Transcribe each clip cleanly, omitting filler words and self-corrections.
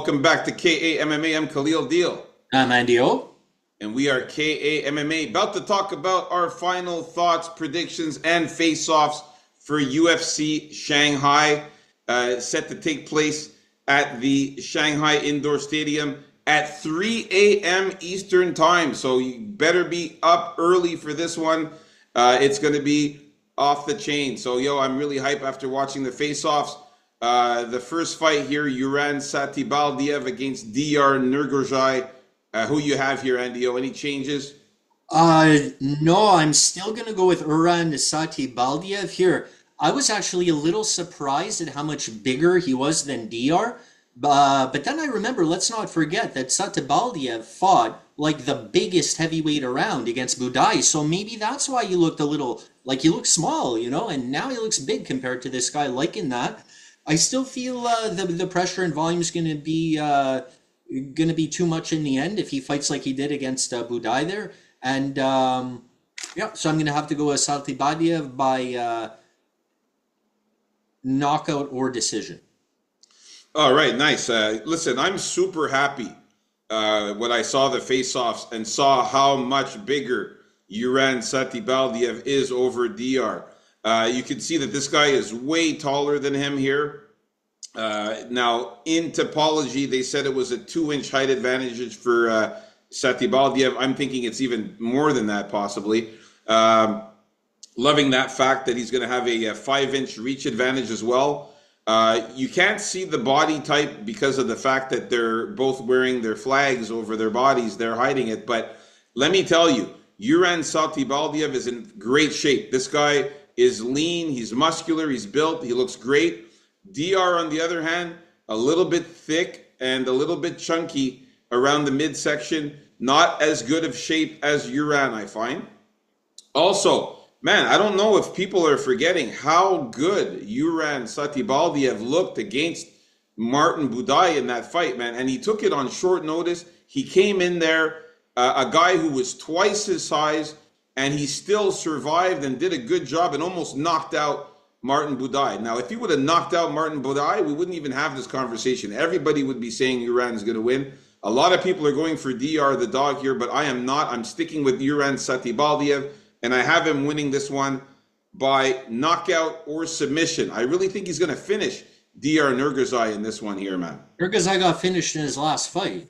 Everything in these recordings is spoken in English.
Welcome back to KAMMA. I'm Khalil Deal. I'm Andy O. And we are KAMMA, about to talk about our final thoughts, predictions, and face-offs for UFC Shanghai, set to take place at the Shanghai Indoor Stadium at 3 a.m. Eastern Time. So you better be up early for this one. It's going to be off the chain. So, I'm really hyped after watching the face-offs. The first fight here, Uran Satibaldiev against DR Nurgozai. Who you have here, Andy? Any changes? No, I'm still going to go with Uran Satibaldiev here. I was actually a little surprised at how much bigger he was than DR. But then I remember, let's not forget that Satibaldiev fought like the biggest heavyweight around against Budai. So maybe that's why he looked a little, like he looked small, and now he looks big compared to this guy. Liking that. I still feel the pressure and volume is going to be too much in the end if he fights like he did against Budai there. And so I'm going to have to go with Satibaldiev by knockout or decision. All right, nice. Listen, I'm super happy when I saw the face-offs and saw how much bigger Uran Satibaldiev is over DR. You can see that this guy is way taller than him here. Now, in topology, they said it was a 2-inch height advantage for Satibaldiev. I'm thinking it's even more than that, possibly. Loving that fact that he's going to have a 5-inch reach advantage as well. You can't see the body type because of the fact that they're both wearing their flags over their bodies. They're hiding it. But let me tell you, Uran Satibaldiev is in great shape. This guy is lean. He's muscular. He's built. He looks great. DR, on the other hand, a little bit thick and a little bit chunky around the midsection. Not as good of shape as Uran, I find. Also, man, I don't know if people are forgetting how good Uran Satibaldiev looked against Martin Budai in that fight, man. And he took it on short notice. He came in there, a guy who was twice his size, and he still survived and did a good job and almost knocked out Martin Budai. Now, if he would have knocked out Martin Budai, we wouldn't even have this conversation. Everybody would be saying Uran is going to win. A lot of people are going for DR, the dog here, but I am not. I'm sticking with Uran Satibaldiev. And I have him winning this one by knockout or submission. I really think he's going to finish DR Nurgozai in this one here, man. Nurgozai got finished in his last fight.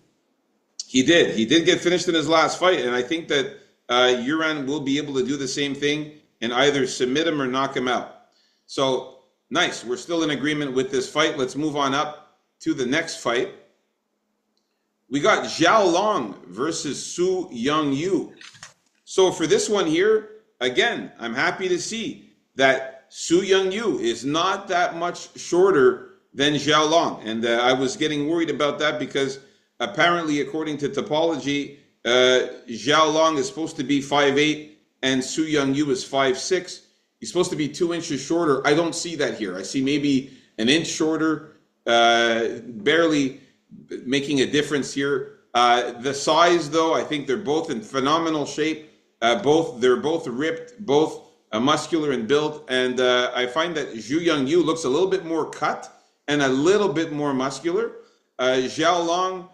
He did. He did get finished in his last fight. And I think that Uran will be able to do the same thing and either submit him or knock him out. So, nice. We're still in agreement with this fight. Let's move on up to the next fight. We got Zhao Long versus Su Young-yu. So for this one here, again, I'm happy to see that Su Young-yu is not that much shorter than Zhao Long. And I was getting worried about that because apparently, according to topology, Zhao Long is supposed to be 5'8", and Su Young-yu is 5'6". He's supposed to be 2 inches shorter. I don't see that here. I see maybe an inch shorter, barely making a difference here. The size, though, I think they're both in phenomenal shape. They're both ripped, both muscular and built, and I find that Zhu Young-yu looks a little bit more cut and a little bit more muscular. Zhao Long,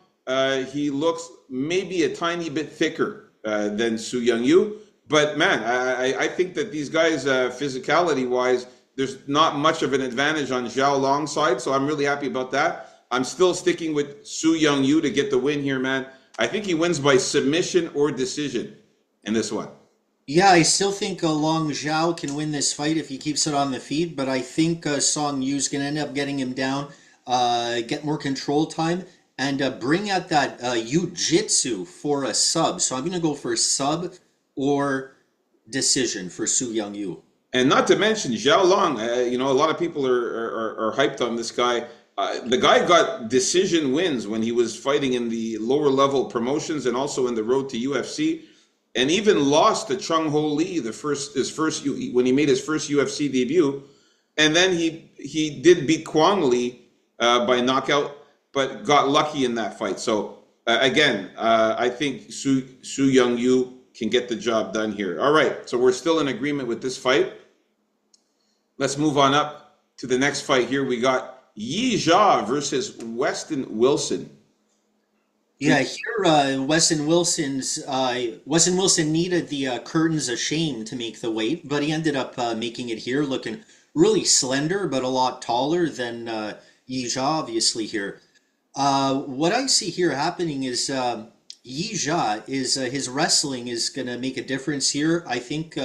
he looks maybe a tiny bit thicker than Su Young-yu, but man, I think that these guys, physicality-wise, there's not much of an advantage on Zhao Long's side, so I'm really happy about that. I'm still sticking with Su Young-yu to get the win here, man. I think he wins by submission or decision in this one. Yeah, I still think Long Zhao can win this fight if he keeps it on the feet, but I think Song Yu's going to end up getting him down, get more control time, and bring out that Jiu-Jitsu for a sub. So I'm going to go for sub or decision for Su Young-yu. And not to mention Zhao Long, a lot of people are hyped on this guy. The guy got decision wins when he was fighting in the lower level promotions and also in the road to UFC. And even lost to Chung Ho Lee when he made his first UFC debut, and then he did beat Kwang Lee by knockout, but got lucky in that fight. So again, I think Su Young-yu can get the job done here. All right, so we're still in agreement with this fight. Let's move on up to the next fight here. We got Yi Jia versus Weston Wilson. Yeah, here Weston Wilson needed the curtains of shame to make the weight, but he ended up making it here, looking really slender, but a lot taller than Yija, obviously here. What I see here happening is Yija is his wrestling is going to make a difference here. I think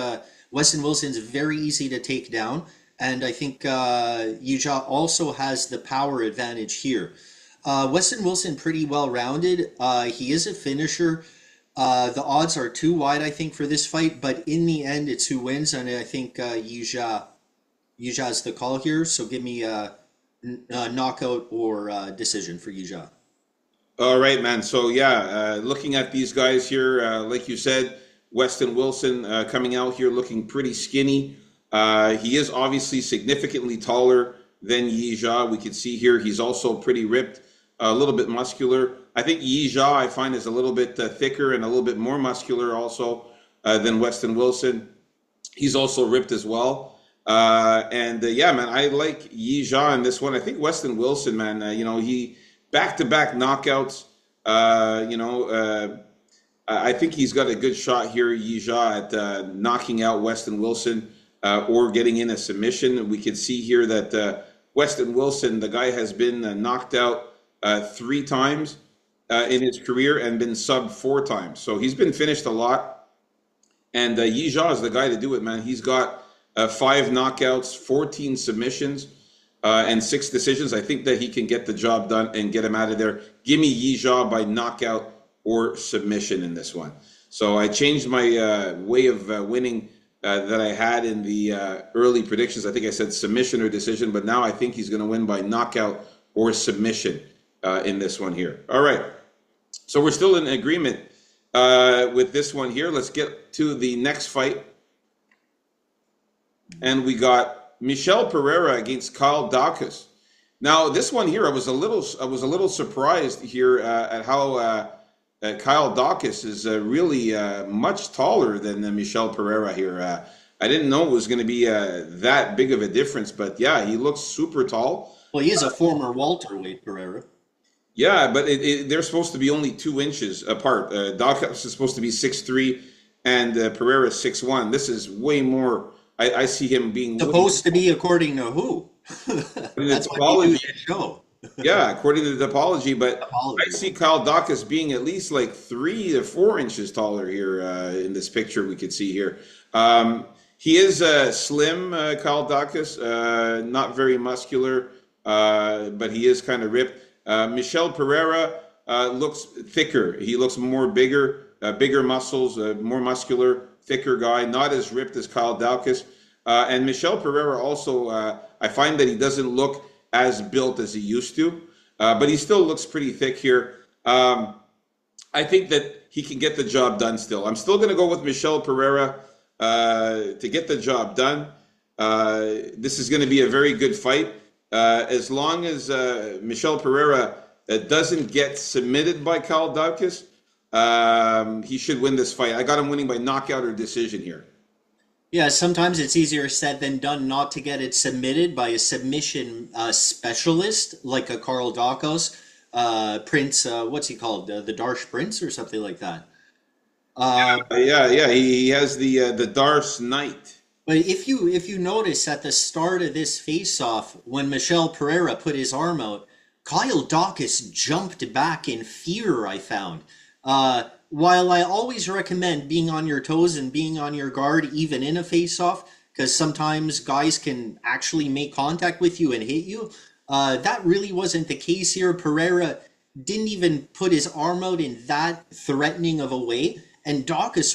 Weston Wilson's very easy to take down, and I think Yija also has the power advantage here. Weston Wilson pretty well rounded. He is a finisher. The odds are too wide, I think, for this fight, but in the end, it's who wins, and I think Yuja's the call here. So give me a knockout or decision for Yuja. All right, man. So yeah, looking at these guys here, like you said, Weston Wilson coming out here looking pretty skinny. He is obviously significantly taller than Yija. We can see here he's also pretty ripped, a little bit muscular. I think Yija I find is a little bit thicker and a little bit more muscular also than Weston Wilson. He's also ripped as well. And yeah, man, I like Yija in this one. I think Weston Wilson, man, he back-to-back knockouts. I think he's got a good shot here, Yija, at knocking out Weston Wilson or getting in a submission. We can see here that Weston Wilson, the guy has been knocked out 3 times in his career and been subbed 4 times. So he's been finished a lot. And Yija is the guy to do it, man. He's got 5 knockouts, 14 submissions, and 6 decisions. I think that he can get the job done and get him out of there. Give me Yija by knockout or submission in this one. So I changed my way of winning that I had in the early predictions. I think I said submission or decision, but now I think he's going to win by knockout or submission in this one here. All right. So we're still in agreement with this one here. Let's get to the next fight. And we got Michel Pereira against Kyle Daukaus. Now, this one here, I was a little surprised here at how Kyle Daukaus is really much taller than Michel Pereira here. I didn't know it was going to be that big of a difference, but yeah, he looks super tall. Well, he is a former welterweight, Pereira. Yeah, but they're supposed to be only 2 inches apart. Daukaus is supposed to be 6'3", and Pereira 6'1". This is way more. I see him being supposed to be according to who? That's what you show. Yeah, according to the topology, but I see Kyle Daukaus being at least like 3 to 4 inches taller here in this picture we could see here. He is slim, Kyle Daukaus, not very muscular, but he is kind of ripped. Michel Pereira looks thicker. He looks bigger muscles, more muscular, thicker guy, not as ripped as Kyle Daukaus. And Michel Pereira also, I find that he doesn't look as built as he used to, but he still looks pretty thick here. I think that he can get the job done still. I'm still going to go with Michel Pereira to get the job done. This is going to be a very good fight. As long as Michel Pereira doesn't get submitted by Kyle Daukaus, he should win this fight. I got him winning by knockout or decision here. Yeah, sometimes it's easier said than done not to get it submitted by a submission specialist like a Carl Daukaus, Prince. What's he called? The Darsh Prince or something like that. He has the Darce Knight. But if you notice at the start of this face-off, when Michel Pereira put his arm out, Kyle Daukaus jumped back in fear, I found. While I always recommend being on your toes and being on your guard even in a face-off, because sometimes guys can actually make contact with you and hit you, that really wasn't the case here. Pereira didn't even put his arm out in that threatening of a way, and Daukaus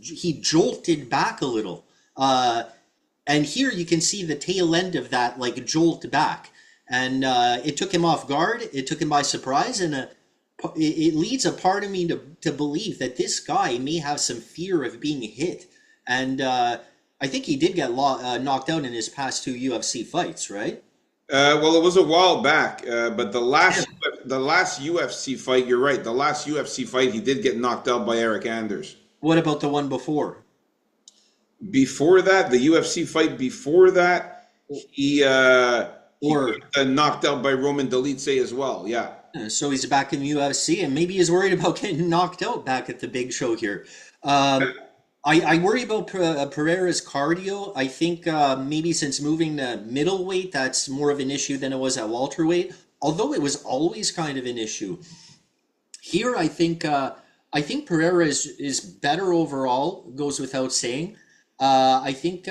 he jolted back a little. And here you can see the tail end of that, like, jolt back. And it took him off guard, it took him by surprise, and it leads a part of me to believe that this guy may have some fear of being hit. And I think he did get knocked out in his past 2 UFC fights, right? Well, it was a while back, but the last UFC fight, you're right, the last UFC fight, he did get knocked out by Eric Anders. What about the one before? Before that, the UFC fight before that, he got knocked out by Roman Dolidze as well, yeah. So he's back in the UFC, and maybe he's worried about getting knocked out back at the big show here. Um, I worry about Pereira's cardio. I think maybe since moving to middleweight, that's more of an issue than it was at welterweight. Although it was always kind of an issue. Here, I think Pereira is better overall. Goes without saying. I think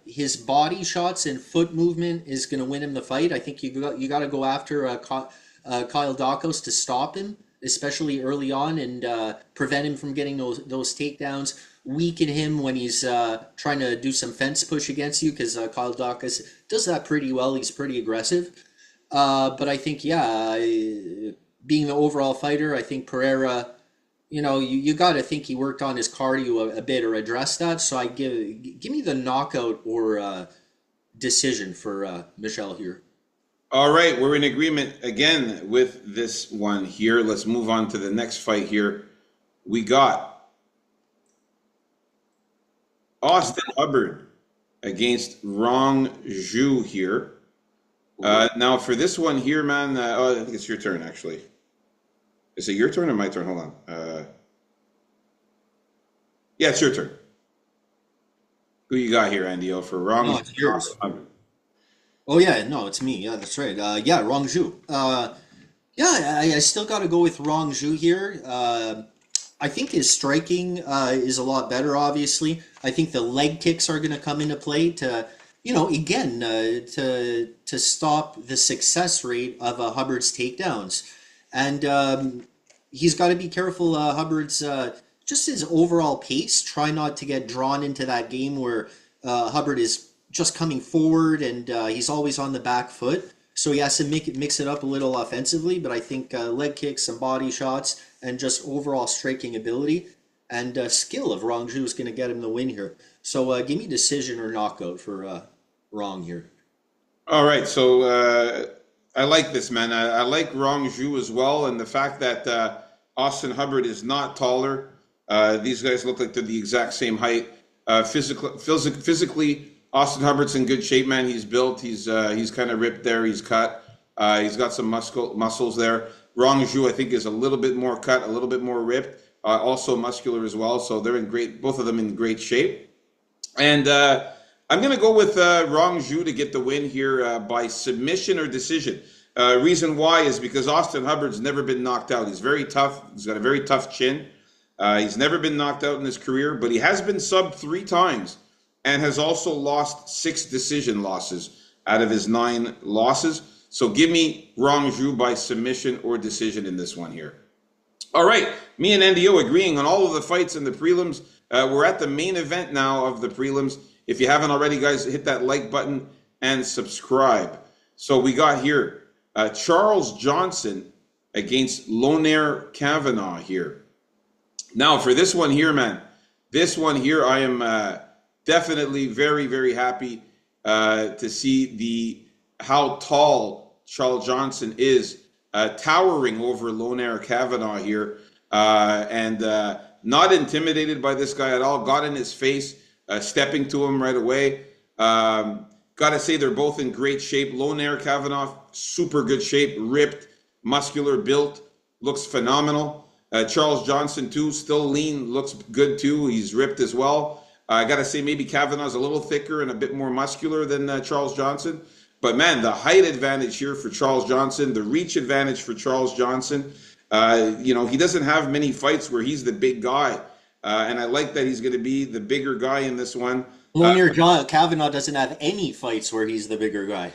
his body shots and foot movement is going to win him the fight. I think you got to go after Kyle Dacos to stop him, especially early on, and prevent him from getting those takedowns. Weaken him when he's trying to do some fence push against you, because Kyle Dacos does that pretty well. He's pretty aggressive. But I think, yeah, being the overall fighter, I think Pereira, you got to think he worked on his cardio a bit or addressed that. So I give me the knockout or decision for Michelle here. All right, we're in agreement again with this one here. Let's move on to the next fight here. We got Austin Hubbard against Rong Zhu here. Now for this one here, man, I think it's your turn actually. Is it your turn or my turn? Hold on. Yeah, it's your turn. Who you got here, Andy? Oh, for Rong? No, it's yours. Oh yeah, no, it's me. Yeah, that's right. Yeah, Rong Zhu. Yeah, I still got to go with Rong Zhu here. I think his striking is a lot better, obviously. I think the leg kicks are going to come into play to, again, to stop the success rate of Hubbard's takedowns. And he's got to be careful, Hubbard's, just his overall pace. Try not to get drawn into that game where Hubbard is just coming forward and he's always on the back foot. So he has to mix it up a little offensively, but I think leg kicks, some body shots, and just overall striking ability and skill of Rong Zhu is going to get him the win here. So give me decision or knockout for Rong here. All right, so I like this, man. I like Rong Zhu as well, and the fact that Austin Hubbard is not taller. These guys look like they're the exact same height. Physically, Austin Hubbard's in good shape, man. He's built. He's kind of ripped there. He's cut. He's got some muscles there. Rong Zhu, I think, is a little bit more cut, a little bit more ripped, also muscular as well. So they're in both of them in great shape. And I'm going to go with Rong Zhu to get the win here by submission or decision. Reason why is because Austin Hubbard's never been knocked out. He's very tough. He's got a very tough chin. He's never been knocked out in his career, but he has been subbed 3 times and has also lost 6 decision losses out of his 9 losses. So give me Rong Zhu by submission or decision in this one here. All right, me and NDO agreeing on all of the fights in the prelims. We're at the main event now of the prelims. If you haven't already, guys, hit that like button and subscribe. So we got here Charles Johnson against Lonair Kavanaugh here. Now for this one here, man, this one here, I am definitely very, very happy to see how tall Charles Johnson is, towering over Lonair Kavanaugh here, and not intimidated by this guy at all. Got in his face, stepping to him right away. Got to say they're both in great shape. Lonair Kavanaugh, super good shape, ripped, muscular, built, looks phenomenal. Charles Johnson too, still lean, looks good too. He's ripped as well. I got to say maybe Kavanaugh's a little thicker and a bit more muscular than Charles Johnson. But man, the height advantage here for Charles Johnson, the reach advantage for Charles Johnson. He doesn't have many fights where he's the big guy. And I like that he's going to be the bigger guy in this one. Kavanaugh doesn't have any fights where he's the bigger guy.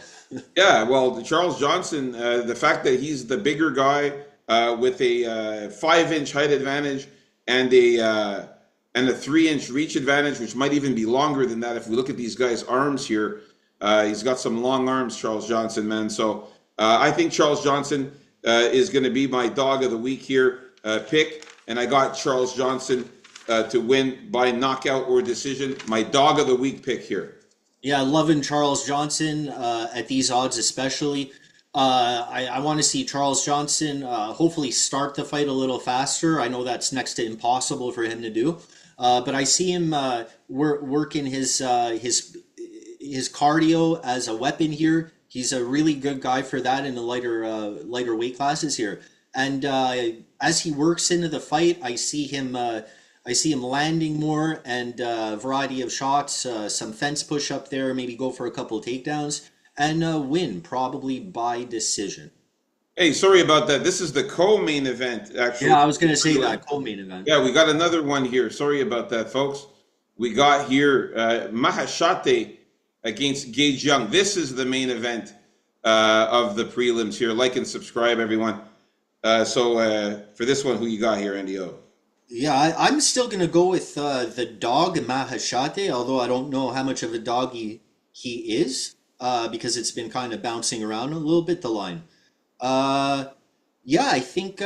Yeah, well, Charles Johnson, the fact that he's the bigger guy with a 5-inch height advantage and a 3-inch reach advantage, which might even be longer than that if we look at these guys' arms here. He's got some long arms, Charles Johnson, man. So I think Charles Johnson is going to be my dog of the week here pick. And I got Charles Johnson to win by knockout or decision. My dog of the week pick here. Yeah, loving Charles Johnson at these odds especially. I want to see Charles Johnson hopefully start the fight a little faster. I know that's next to impossible for him to do. But I see him working his cardio as a weapon here. He's a really good guy for that in the lighter weight classes here. And as he works into the fight, I see him landing more and a variety of shots, some fence push up there, maybe go for a couple of takedowns, and win probably by decision. Hey, sorry about that. This is the co-main event, actually. Yeah, I was gonna say that co-main event. Yeah, we got another one here. Sorry about that, folks. We got here Mahashate against Gage Young. This is the main event of the prelims here. Like and subscribe, everyone. So for this one, who you got here, Andy O? Yeah, I'm still gonna go with the dog Mahashate, although I don't know how much of a dog he is, because it's been kind of bouncing around a little bit the line. Uh, yeah, I think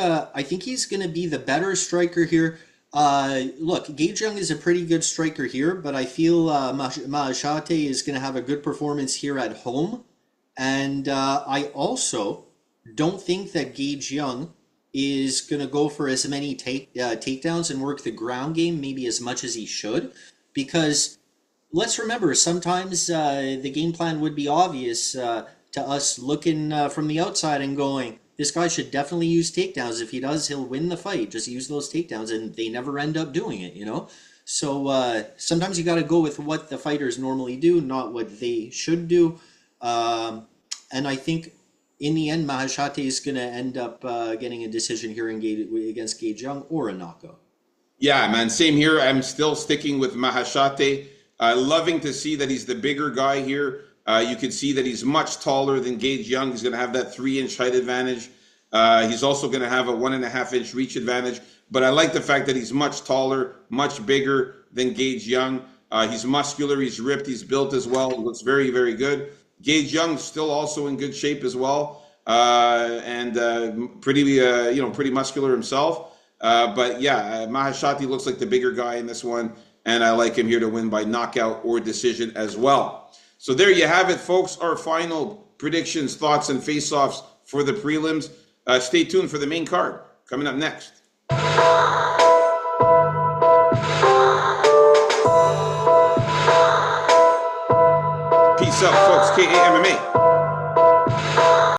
he's gonna be the better striker here. Look, Gage Young is a pretty good striker here, but I feel Mahashate is gonna have a good performance here at home, and I also don't think that Gage Young is going to go for as many takedowns and work the ground game maybe as much as he should, because let's remember sometimes the game plan would be obvious to us looking from the outside and going, this guy should definitely use takedowns. If he does, he'll win the fight. Just use those takedowns, and they never end up doing it, you know? So sometimes you got to go with what the fighters normally do, not what they should do. And I think in the end, Mahashate is going to end up getting a decision here against Gage Young or a knockout. Yeah, man, same here. I'm still sticking with Mahashate. Loving to see that he's the bigger guy here. You can see that he's much taller than Gage Young. He's going to have that 3-inch height advantage. He's also going to have a 1.5-inch reach advantage. But I like the fact that he's much taller, much bigger than Gage Young. He's muscular, he's ripped, he's built as well. He looks very, very good. Gage Young still also in good shape as well, and pretty muscular himself. But yeah, Mahashati looks like the bigger guy in this one, and I like him here to win by knockout or decision as well. So there you have it, folks. Our final predictions, thoughts, and face-offs for the prelims. Stay tuned for the main card coming up next.